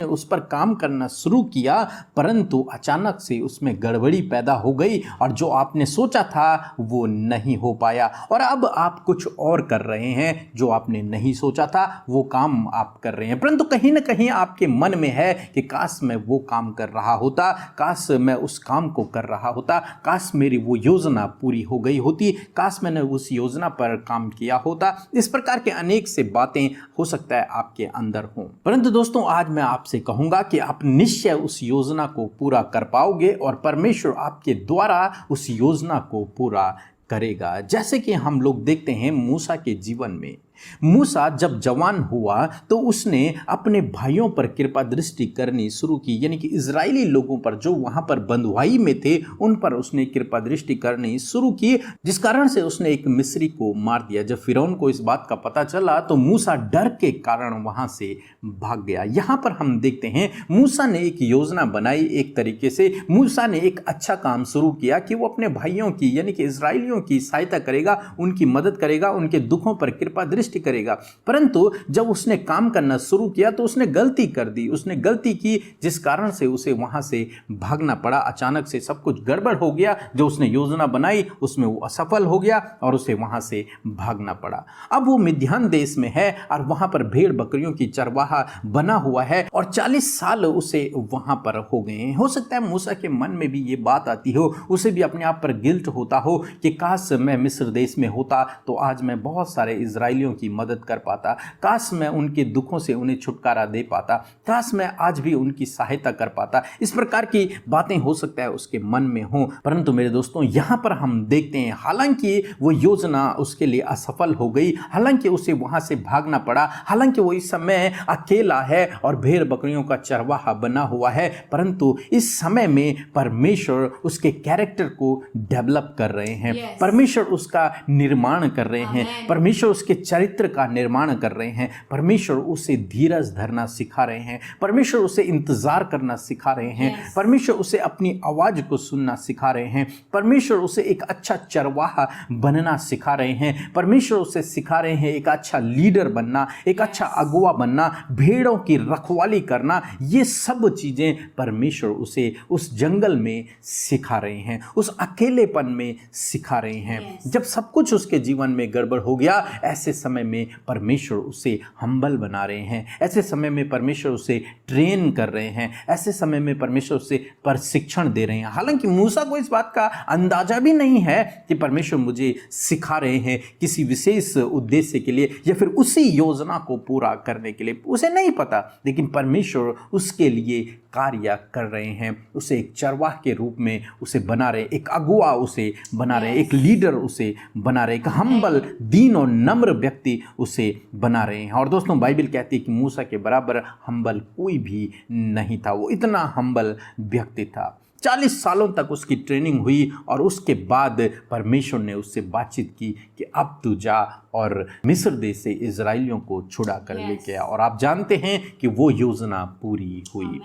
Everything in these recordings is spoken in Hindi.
ने उस पर काम करना शुरू किया, परंतु अचानक से उसमें गड़बड़ी पैदा हो गई और जो आपने सोचा था वो नहीं हो पाया और अब आप कुछ और कर रहे हैं। जो आपने नहीं सोचा था वो काम आप कर रहे हैं, परंतु कहीं ना कहीं आपके मन में है कि काश मैं वो काम कर रहा होता, काश मैं उस काम को कर रहा होता, काश मेरी वो योजना पूरी हो गई होती, काश मैंने उस योजना पर काम किया होता। इस प्रकार के अनेक से बातें हो सकता है आपके अंदर हों, परंतु दोस्तों आज मैं आपसे कहूंगा कि आप निश्चय उस योजना को पूरा कर पाओगे और परमेश्वर आपके द्वारा उस योजना को पूरा करेगा। जैसे कि हम लोग देखते हैं मूसा के जीवन में, मूसा जब जवान हुआ तो उसने अपने भाइयों पर कृपा दृष्टि करनी शुरू की, यानी कि इजरायली लोगों पर जो वहां पर बंधुआई में थे उन पर उसने कृपा दृष्टि करनी शुरू की, जिस कारण से उसने एक मिस्री को मार दिया। जब फिरौन को इस बात का पता चला तो मूसा डर के कारण वहां से भाग गया। यहां पर हम देखते हैं मूसा ने एक योजना बनाई, एक तरीके से मूसा ने एक अच्छा काम शुरू किया कि वो अपने भाइयों की यानी कि इजरायलियों की सहायता करेगा, उनकी मदद करेगा, उनके दुखों पर कृपा दृष्टि करेगा। परंतु जब उसने काम करना शुरू किया तो उसने गलती कर दी, उसने गलती की जिस कारण से उसे वहां से भागना पड़ा। अचानक से सब कुछ गड़बड़ हो गया, जो उसने योजना बनाई उसमें वो असफल हो गया और उसे वहां से भागना पड़ा। अब वो मिद्यान देश में है और वहां पर भेड़ बकरियों की चरवाहा बना हुआ है और 40 साल उसे वहां पर हो गए हैं। हो सकता है मूसा के मन में भी ये बात आती हो, उसे भी अपने आप पर गिल्ट होता हो कि काश मैं मिस्र देश में होता तो आज मैं बहुत सारे इजरायलियों की मदद कर पाता, काश मैं उनके दुखों से उन्हें छुटकारा दे पाता, काश मैं आज भी उनकी सहायता कर पाता। इस प्रकार की बातें हो सकता है उसके मन में हो। परंतु मेरे दोस्तों यहां पर हम देखते हैं हालांकि वो योजना उसके लिए असफल हो गई, हालांकि उसे वहां से भागना पड़ा, हालांकि वो इस समय अकेला है और भेड़ बकरियों का चरवाहा बना हुआ है, परंतु इस समय में परमेश्वर उसके कैरेक्टर को डेवलप कर रहे हैं। परमेश्वर उसका निर्माण कर रहे हैं, परमेश्वर उसके चरित्र का निर्माण कर रहे हैं, परमेश्वर उसे धीरज धरना सिखा रहे हैं, परमेश्वर उसे इंतजार करना सिखा रहे हैं, परमेश्वर उसे अपनी आवाज को सुनना सिखा रहे हैं, परमेश्वर उसे एक अच्छा चरवाहा बनना सिखा रहे हैं, परमेश्वर उसे सिखा रहे हैं एक अच्छा लीडर बनना, एक अच्छा अगुवा बनना, भेड़ों की रखवाली करना। ये सब चीजें परमेश्वर उसे उस जंगल में सिखा रहे हैं, उस अकेलेपन में सिखा रहे हैं। जब सब कुछ उसके जीवन में गड़बड़ हो गया, ऐसे समय में परमेश्वर उसे हम्बल बना रहे हैं, ऐसे समय में परमेश्वर उसे ट्रेन कर रहे हैं, ऐसे समय में परमेश्वर उसे प्रशिक्षण दे रहे हैं। हालांकि मूसा को इस बात का अंदाजा भी नहीं है कि परमेश्वर मुझे सिखा रहे हैं किसी विशेष उद्देश्य के लिए या फिर उसी योजना को पूरा करने के लिए, उसे नहीं पता, लेकिन परमेश्वर उसके लिए कार्य कर रहे हैं। उसे एक चरवाह के रूप में उसे बना रहे, एक अगुवा उसे बना रहे, एक लीडर उसे बना रहे, एक हम्बल दीन और नम्र व्यक्ति उसे बना रहे हैं। और दोस्तों बाइबल कहती है कि मूसा के बराबर हम्बल कोई भी नहीं था, वो इतना हम्बल व्यक्ति था। 40 सालों तक उसकी ट्रेनिंग हुई और उसके बाद परमेश्वर ने उससे बातचीत की कि अब तू जा और मिस्र देश से इजराइलियों को छुड़ा कर लेके आ। और आप जानते हैं कि वो योजना पूरी हुई।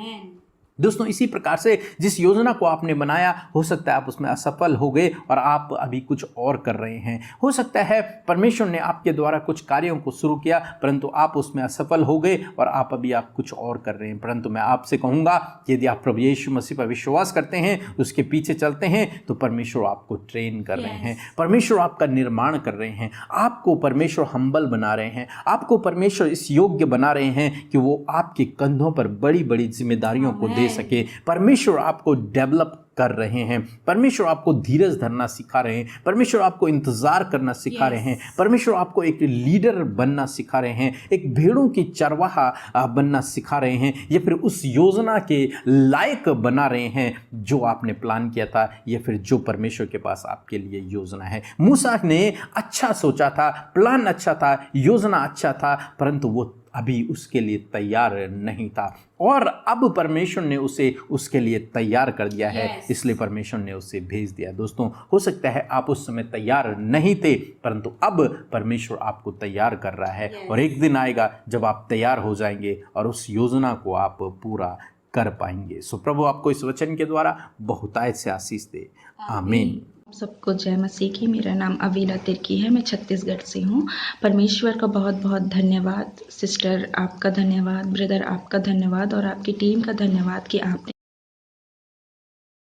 दोस्तों इसी प्रकार से जिस योजना को आपने बनाया, हो सकता है आप उसमें असफल हो गए और आप अभी कुछ और कर रहे हैं। हो सकता है परमेश्वर ने आपके द्वारा कुछ कार्यों को शुरू किया, परंतु आप उसमें असफल हो गए और आप कुछ और कर रहे हैं। परंतु मैं आपसे कहूंगा कि यदि आप प्रभु यीशु मसीह पर विश्वास करते हैं, उसके पीछे चलते हैं, तो परमेश्वर आपको ट्रेन कर रहे हैं, परमेश्वर आपका निर्माण कर रहे हैं, आपको परमेश्वर हम्बल बना रहे हैं, आपको परमेश्वर इस योग्य बना रहे हैं कि वो आपके कंधों पर बड़ी बड़ी जिम्मेदारियों को दे सके। परमेश्वर आपको डेवलप कर रहे हैं, परमेश्वर आपको धीरज धरना सिखा रहे हैं, परमेश्वर आपको इंतजार करना सिखा रहे हैं, परमेश्वर आपको एक लीडर बनना सिखा रहे हैं, एक भेड़ों की चरवाहा बनना सिखा रहे हैं, या फिर उस योजना के लायक बना रहे हैं जो आपने प्लान किया था, या फिर जो परमेश्वर के पास आपके लिए योजना है। मूसा ने अच्छा सोचा था, प्लान अच्छा था, योजना अच्छा था, परंतु वो अभी उसके लिए तैयार नहीं था और अब परमेश्वर ने उसे उसके लिए तैयार कर दिया है, इसलिए परमेश्वर ने उसे भेज दिया। दोस्तों हो सकता है आप उस समय तैयार नहीं थे, परंतु अब परमेश्वर आपको तैयार कर रहा है और एक दिन आएगा जब आप तैयार हो जाएंगे और उस योजना को आप पूरा कर पाएंगे। सो प्रभु आपको इस वचन के द्वारा बहुतायत से आशीष दे। आमीन। सबको जय मसीह की। मेरा नाम अवीला तिर्की है, मैं छत्तीसगढ़ से हूँ। परमेश्वर का बहुत बहुत धन्यवाद। सिस्टर आपका धन्यवाद, ब्रदर आपका धन्यवाद और आपकी टीम का धन्यवाद कि आपने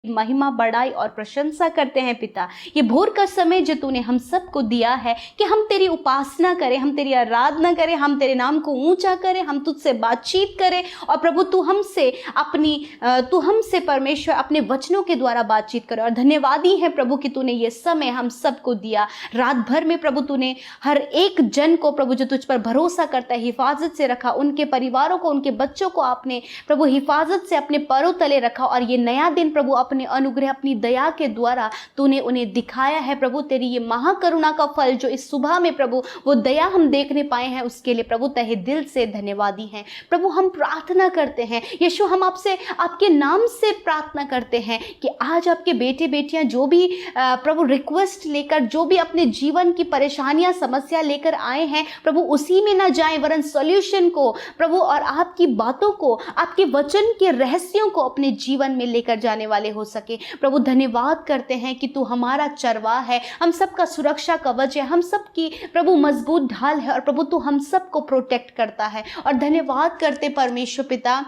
महिमा बढ़ाई और प्रशंसा करते हैं पिता। ये भोर का समय जो तूने हम सबको दिया है कि हम तेरी उपासना करें, हम तेरी आराधना करें, हम तेरे नाम को ऊंचा करें, हम तुझसे बातचीत करें। और प्रभु तू हमसे परमेश्वर अपने वचनों के द्वारा बातचीत करे। और धन्यवादी है प्रभु कि तूने ये समय हम सबको दिया। रात भर में प्रभु तूने हर एक जन को प्रभु जो तुझ पर भरोसा करता है हिफाजत से रखा, उनके परिवारों को, उनके बच्चों को आपने प्रभु हिफाजत से अपने पैरों तले रखा। और ये नया दिन प्रभु अपने अनुग्रह, अपनी दया के द्वारा तूने उन्हें दिखाया है। प्रभु तेरी ये महाकरुणा का फल जो इस सुबह में प्रभु वो दया हम देखने पाए हैं, उसके लिए प्रभु तहे दिल से धन्यवादी हैं। प्रभु हम प्रार्थना करते हैं यीशु, हम आपसे आपके नाम से प्रार्थना करते हैं कि आज आपके बेटे बेटियां जो भी प्रभु रिक्वेस्ट लेकर, जो भी अपने जीवन की परेशानियां समस्या लेकर आए हैं प्रभु उसी में ना जाएं, वरन सॉल्यूशन को प्रभु और आपकी बातों को, आपके वचन के रहस्यों को अपने जीवन में लेकर जाने वाले हो सके। प्रभु धन्यवाद करते हैं कि तू हमारा चरवाहा है, हम सबका सुरक्षा कवच है, हम सबकी प्रभु मजबूत ढाल है। और प्रभु तू हम सबको प्रोटेक्ट करता है। और धन्यवाद करते परमेश्वर पिता,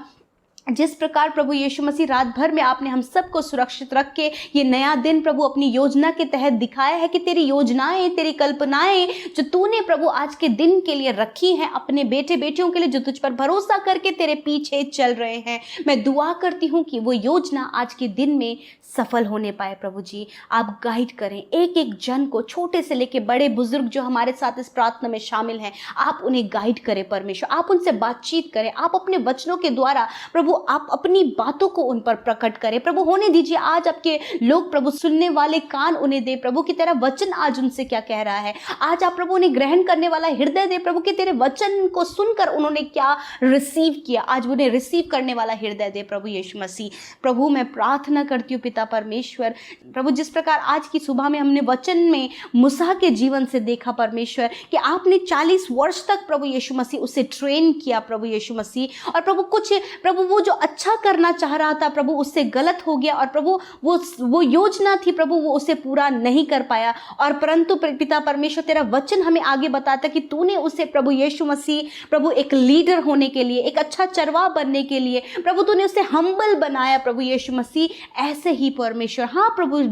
जिस प्रकार प्रभु यीशु मसीह रात भर में आपने हम सबको सुरक्षित रख के ये नया दिन प्रभु अपनी योजना के तहत दिखाया है कि तेरी योजनाएं, तेरी कल्पनाएं जो तूने प्रभु आज के दिन के लिए रखी हैं अपने बेटे बेटियों के लिए जो तुझ पर भरोसा करके तेरे पीछे चल रहे हैं, मैं दुआ करती हूँ कि वो योजना आज के दिन में सफल होने पाए। प्रभु जी आप गाइड करें एक एक जन को, छोटे से लेके बड़े बुजुर्ग जो हमारे साथ इस प्रार्थना में शामिल हैं, आप उन्हें गाइड करें परमेश्वर, आप उनसे बातचीत करें, आप अपने वचनों के द्वारा प्रभु आप अपनी बातों को उन पर प्रकट करें। प्रभु होने दीजिए आज आपके लोग प्रभु सुनने वाले कान उन्हें दे प्रभु कि तेरा वचन आज उनसे क्या कह रहा है। आज आप प्रभु उन्हें ग्रहण करने वाला हृदय दे प्रभु कि तेरे वचन को सुनकर उन्होंने क्या रिसीव किया, आज उन्हें रिसीव करने वाला हृदय दे प्रभु यीशु मसीह। प्रभु मैं प्रार्थना करती हूँ पिता परमेश्वर, प्रभु जिस प्रकार आज की सुबह में हमने वचन में मूसा के जीवन से देखा परमेश्वर कि आपने 40 वर्ष तक प्रभु यीशु मसीह उसे ट्रेन किया प्रभु यीशु मसीह। और प्रभु कुछ प्रभु वो जो अच्छा करना चाह रहा था प्रभु उससे गलत हो गया और प्रभु वो योजना थी प्रभु वो उसे पूरा नहीं कर पाया। और परंतु पिता परमेश्वर तेरा वचन हमें आगे बताता कि तूने उसे प्रभु यीशु मसीह प्रभु एक लीडर होने के लिए, एक अच्छा चरवाहा बनने के लिए प्रभु तूने उसे हम्बल बनाया प्रभु यीशु मसीह। ऐसे ही परमेश्वर, हाँ प्रभु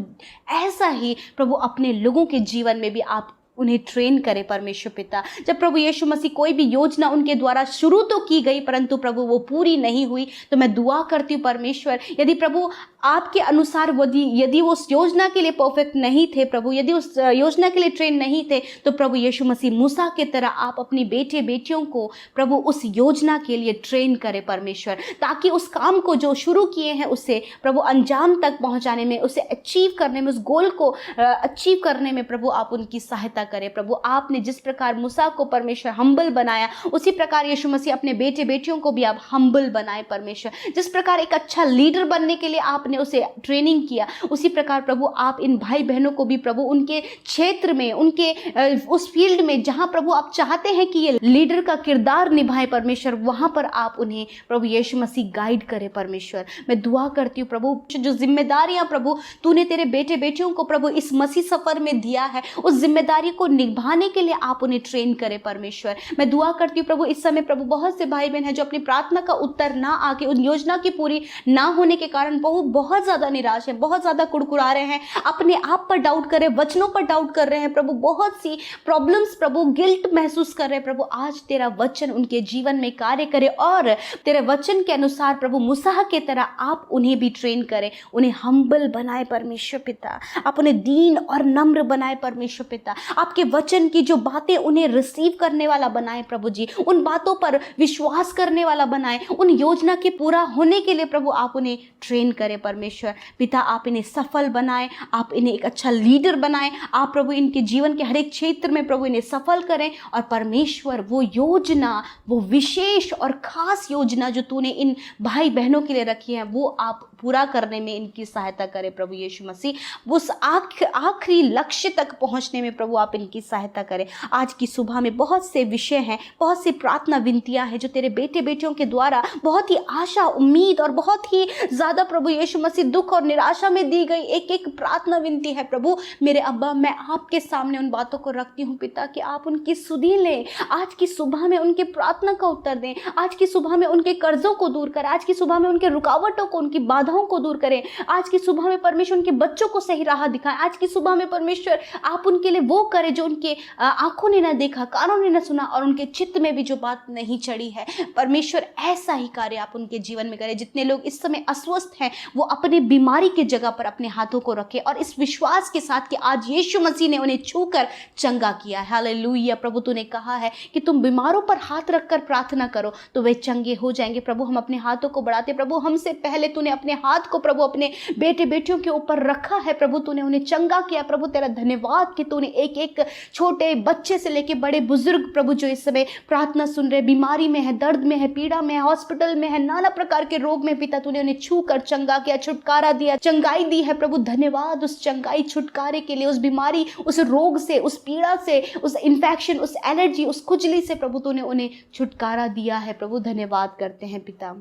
ऐसा ही प्रभु अपने लोगों के जीवन में भी आप उन्हें ट्रेन करें परमेश्वर पिता। जब प्रभु यीशु मसीह कोई भी योजना उनके द्वारा शुरू तो की गई परंतु प्रभु वो पूरी नहीं हुई, तो मैं दुआ करती हूँ परमेश्वर यदि प्रभु आपके अनुसार यदि वो उस योजना के लिए परफेक्ट नहीं थे प्रभु, यदि उस योजना के लिए ट्रेन नहीं थे, तो प्रभु यीशु मसीह मूसा के तरह आप अपनी बेटे बेटियों को प्रभु उस योजना के लिए ट्रेन करें परमेश्वर, ताकि उस काम को जो शुरू किए हैं उसे प्रभु अंजाम तक पहुंचाने में, उसे अचीव करने में, उस गोल को अचीव करने में प्रभु आप उनकी सहायता करें। प्रभु आपने जिस प्रकार मूसा को परमेश्वर हम्बल बनाया उसी प्रकार यीशु मसीह अपने बेटे बेटियों को भी आप हम्बल बनाए परमेश्वर। जिस प्रकार एक अच्छा लीडर बनने के लिए आपने उसे ट्रेनिंग किया उसी प्रकार प्रभु आप इन भाई बहनों को भी प्रभु उनके क्षेत्र में, उनके उस फील्ड में जहां प्रभु आप चाहते हैं कि ये लीडर का किरदार निभाए परमेश्वर, वहां पर आप उन्हें प्रभु यीशु मसीह गाइड करे परमेश्वर। मैं दुआ करती हूँ प्रभु जो जिम्मेदारियां प्रभु तूने तेरे बेटे बेटियों को प्रभु इस मसीह सफर में दिया है उस जिम्मेदारी को निभाने के लिए आप उन्हें ट्रेन करें परमेश्वर। मैं दुआ करती हूँ प्रभु इस समय प्रभु बहुत से भाई बहन हैं जो अपनी प्रार्थना का उत्तर ना आके, उन योजना की पूरी ना होने के कारण बहुत ज्यादा निराश है, बहुत ज्यादा कुड़कुड़ा रहे हैं, अपने आप पर डाउट कर रहे हैं, वचनों पर डाउट कर रहे हैं प्रभु, बहुत सी प्रॉब्लम्स प्रभु, गिल्ट महसूस कर रहे हैं प्रभु। आज तेरा वचन उनके जीवन में कार्य करे और तेरे वचन के अनुसार प्रभु मूसा के तरह आप उन्हें भी ट्रेन करें, उन्हें हम्बल बनाए परमेश्वर पिता, आप उन्हें दीन और नम्र बनाए परमेश्वर पिता, आपके वचन की जो बातें उन्हें रिसीव करने वाला बनाए प्रभु जी, उन बातों पर विश्वास करने वाला बनाए, उन योजना के पूरा होने के लिए प्रभु आप उन्हें ट्रेन करें परमेश्वर पिता। आप इन्हें सफल बनाएं, आप इन्हें एक अच्छा लीडर बनाएं, आप प्रभु इनके जीवन के हर एक क्षेत्र में प्रभु इन्हें सफल करें। और परमेश्वर वो योजना, वो विशेष और खास योजना जो तूने इन भाई बहनों के लिए रखी है वो आप पूरा करने में इनकी सहायता करें प्रभु यीशु मसीह। उस आखिरी लक्ष्य तक पहुंचने में प्रभु आप इनकी सहायता करें। आज की सुबह में बहुत से विषय हैं, बहुत सी प्रार्थना विनतियां हैं जो तेरे बेटे बेटियों के द्वारा बहुत ही आशा, उम्मीद और बहुत ही ज़्यादा प्रभु यीशु मसीह दुख और निराशा में दी गई एक एक प्रार्थना विनती है प्रभु मेरे अब्बा। मैं आपके सामने उन बातों को रखती हूँ पिता कि आप उनकी सुधि लें। आज की सुबह में उनके प्रार्थना का उत्तर दें। आज की सुबह में उनके कर्जों को दूर करें। आज की सुबह में उनके रुकावटों को, उनकी बाधाओं को दूर करें। आज की सुबह में परमेश्वर उनके बच्चों को सही राह दिखाएं। आज की सुबह में परमेश्वर आप उनके लिए वो करें जो उनके आंखों ने ना देखा, कानों ने ना सुना और उनके चित्त में भी जो बात नहीं चढ़ी है। परमेश्वर ऐसा ही कार्य आप उनके जीवन में करें। जितने लोग इस समय अस्वस्थ हैं वो अपनी बीमारी की जगह पर अपने हाथों को रखें और इस विश्वास के साथ कि आज यीशु मसीह ने उन्हें छूकर चंगा किया है। हालेलुया। प्रभु तूने कहा है कि तुम बीमारों पर हाथ रखकर प्रार्थना करो तो वे चंगे हो जाएंगे। प्रभु हम अपने हाथों को बढ़ाते। प्रभु हमसे पहले तूने अपने हाथ को प्रभु अपने बेटे बेटियों के ऊपर रखा है। प्रभु तूने उन्हें चंगा किया। प्रभु तेरा धन्यवाद कि तूने एक एक छोटे बच्चे से लेके बड़े बुजुर्ग प्रभु जो इस समय प्रार्थना सुन रहे, बीमारी में है, दर्द में है, पीड़ा में है, हॉस्पिटल में है, नाना प्रकार के रोग में पिता तूने उन्हें छू कर चंगा किया, छुटकारा दिया, चंगाई दी है। प्रभु धन्यवाद उस चंगाई, छुटकारे के लिए, उस बीमारी, उस रोग से, उस पीड़ा से, उस इन्फेक्शन, उस एलर्जी, उस खुजली से प्रभु तूने उन्हें छुटकारा दिया है। प्रभु धन्यवाद करते हैं पिता।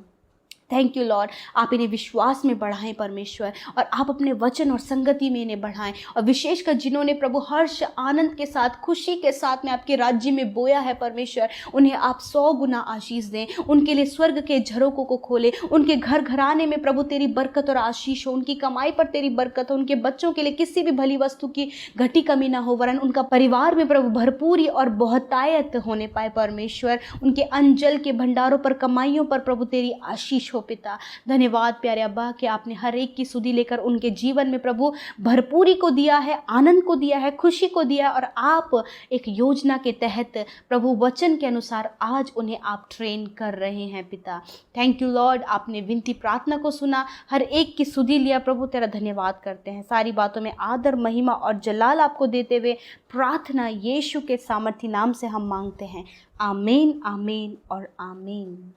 Thank you Lord. आप इन्हें विश्वास में बढ़ाएं परमेश्वर और आप अपने वचन और संगति में इन्हें बढ़ाएं और विशेषकर जिन्होंने प्रभु हर्ष आनंद के साथ, खुशी के साथ में आपके राज्य में बोया है परमेश्वर, उन्हें आप 100 गुना आशीष दें। उनके लिए स्वर्ग के झरोकों को खोले। उनके घर घराने में प्रभु तेरी बरकत और आशीष हो। उनकी कमाई पर तेरी बरकत हो। उनके बच्चों के लिए किसी भी भली वस्तु की घटी कमी ना हो, वरन उनका परिवार में प्रभु भरपूरी और बहुतायत होने पाए परमेश्वर। उनके अंजल के भंडारों पर, कमाइयों पर प्रभु तेरी आशीष हो पिता। धन्यवाद प्यारे अब्बा कि आपने हर एक की सुधि लेकर उनके जीवन में प्रभु भरपूरी को दिया है, आनंद को दिया है, खुशी को दिया है और आप एक योजना के तहत प्रभु वचन के अनुसार आज उन्हें आप ट्रेन कर रहे हैं पिता। Thank you Lord. आपने विनती प्रार्थना को सुना, हर एक की सुधि लिया। प्रभु तेरा धन्यवाद करते हैं। सारी बातों में आदर, महिमा और जलाल आपको देते हुए प्रार्थना यीशु के सामर्थी नाम से हम मांगते हैं। आमीन, आमीन और आमीन।